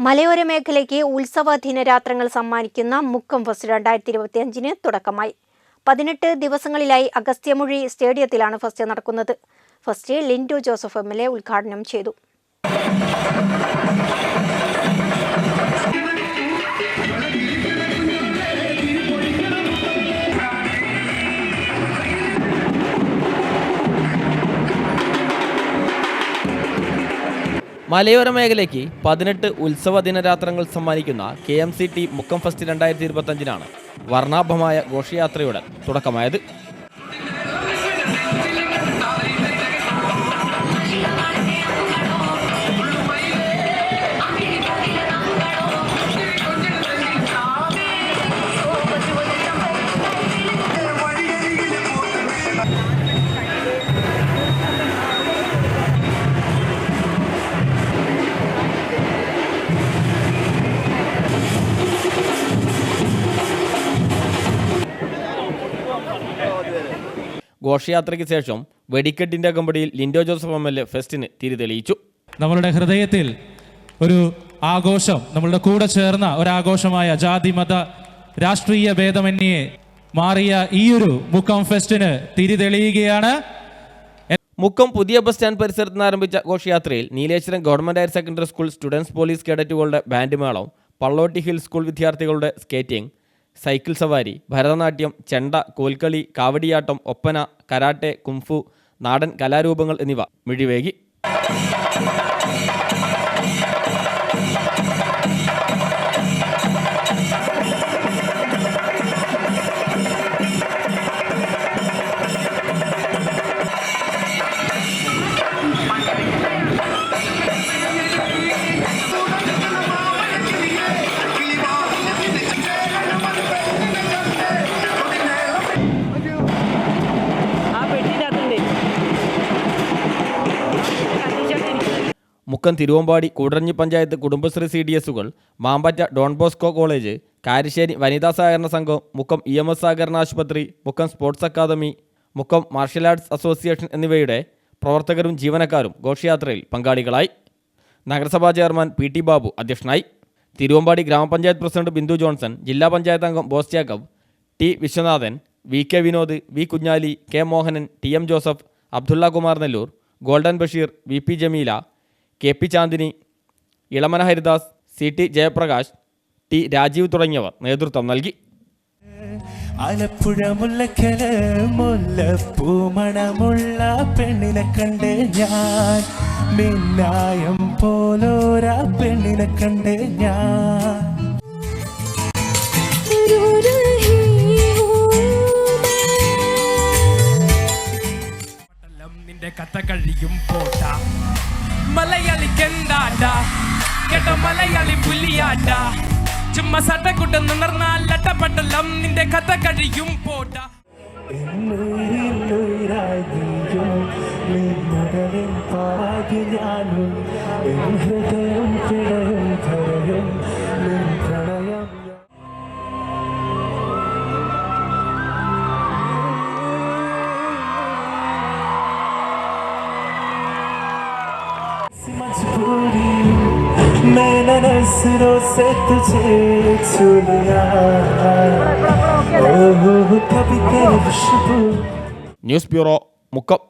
മലയോര മേഖലയ്ക്ക് ഉത്സവ ദിനരാത്രങ്ങൾ സമ്മാനിക്കുന്ന മുക്കം ഫെസ്റ്റ് 2025 തുടക്കമായി. 18 ദിവസങ്ങളിലായി അഗസ്ത്യമൊഴി സ്റ്റേഡിയത്തിലാണ് ഫെസ്റ്റ് നടക്കുന്നത്. ഫെസ്റ്റ് ലിൻഡോ ജോസഫ് MLA ഉദ്ഘാടനം ചെയ്തു. മലയോര മേഖലയ്ക്ക് 18 ഉത്സവ ദിനരാത്രങ്ങൾ സമ്മാനിക്കുന്ന KMCT മുക്കം ഫെസ്റ്റ് 2025 വർണ്ണാഭമായ ഘോഷയാത്രയുടെ തുടക്കമായത്. ഘോഷയാത്രയ്ക്ക് ശേഷം വെടിക്കെട്ടിന്റെ അകമ്പടിയിൽ ലിൻഡോ ജോസഫ് MLA ഫെസ്റ്റിന് തിരിതെളിയിച്ചു. നമ്മളുടെ ഹൃദയത്തിൽ ഒരു ആഘോഷം, നമ്മളുടെ കൂടെ ചേർന്ന ഒരാഘോഷമായ ജാതി മത രാഷ്ട്രീയ ഭേദമന്യേ മാറിയ ഈ ഒരു മുക്കം ഫെസ്റ്റിന് തിരിതെളിയുകയാണ്. മുക്കം പുതിയ ബസ് സ്റ്റാൻഡ് പരിസരത്ത് നിന്ന് ആരംഭിച്ച ഘോഷയാത്രയിൽ Nileshwaram government higher secondary school students police കേഡറ്റുകളുടെ ബാൻഡ് മേളം, പള്ളോട്ടി ഹിൽ സ്കൂൾ വിദ്യാർത്ഥികളുടെ സ്കേറ്റിംഗ്, സൈക്കിൾ സവാരി, ഭരതനാട്യം, ചെണ്ട, കോൽക്കളി, കാവടിയാട്ടം, ഒപ്പന, കരാട്ടെ, കുംഫു, നാടൻ കലാരൂപങ്ങൾ എന്നിവ മിഴിവേകി. മുക്കം തിരുവമ്പാടി കൂടരഞ്ഞി പഞ്ചായത്ത് കുടുംബശ്രീ CDSകൾ, Mambatta Don Bosco college, Karassery വനിതാ സഹകരണ സംഘം, മുക്കം EMS സഹകരണ ആശുപത്രി, Mukkam sports academy, Mukkam martial arts association എന്നിവയുടെ പ്രവർത്തകരും ജീവനക്കാരും ഘോഷയാത്രയിൽ പങ്കാളികളായി. നഗരസഭാ ചെയർമാൻ PT ബാബു അധ്യക്ഷനായി. തിരുവമ്പാടി ഗ്രാമപഞ്ചായത്ത് പ്രസിഡന്റ് ബിന്ദു ജോൺസൺ, ജില്ലാ പഞ്ചായത്ത് അംഗം Bose Jacob, T Viswanathan, VK Vinod, V Kunjali, K Mohanan, TM Joseph, Abdulla Kumar Nellur, golden Basheer, VP Jameela, KP Chandini, Elamana Haridas, CT Jayaprakash, T Rajeev തുടങ്ങിയവർ നേതൃത്വം നൽകി. ആലപ്പുഴ മുല്ലക്കല് മുല്ലപ്പൂമണമുള്ള പെണ്ണിനെ കണ്ടേ ഞാൻ, മിന്നായം പോലോരാ പെണ്ണിനെ കണ്ടേ ഞാൻ. നിന്റെ കഥ കഴിയും പോട്ട മലയാളിക്കെന്താണ്ടാ കേട്ട മലയാളി പുലിയാട്ട, ചുമ്മാ സട്ടക്കുട്ടം നിന്നർന്നാലട്ടപ്പെട്ടല്ലം നിന്റെ കഥ കഴിയും പോട്ട. मैंने नज़रों से तुझे छू लिया, कभी खुशबू. News bureau, Mukkam.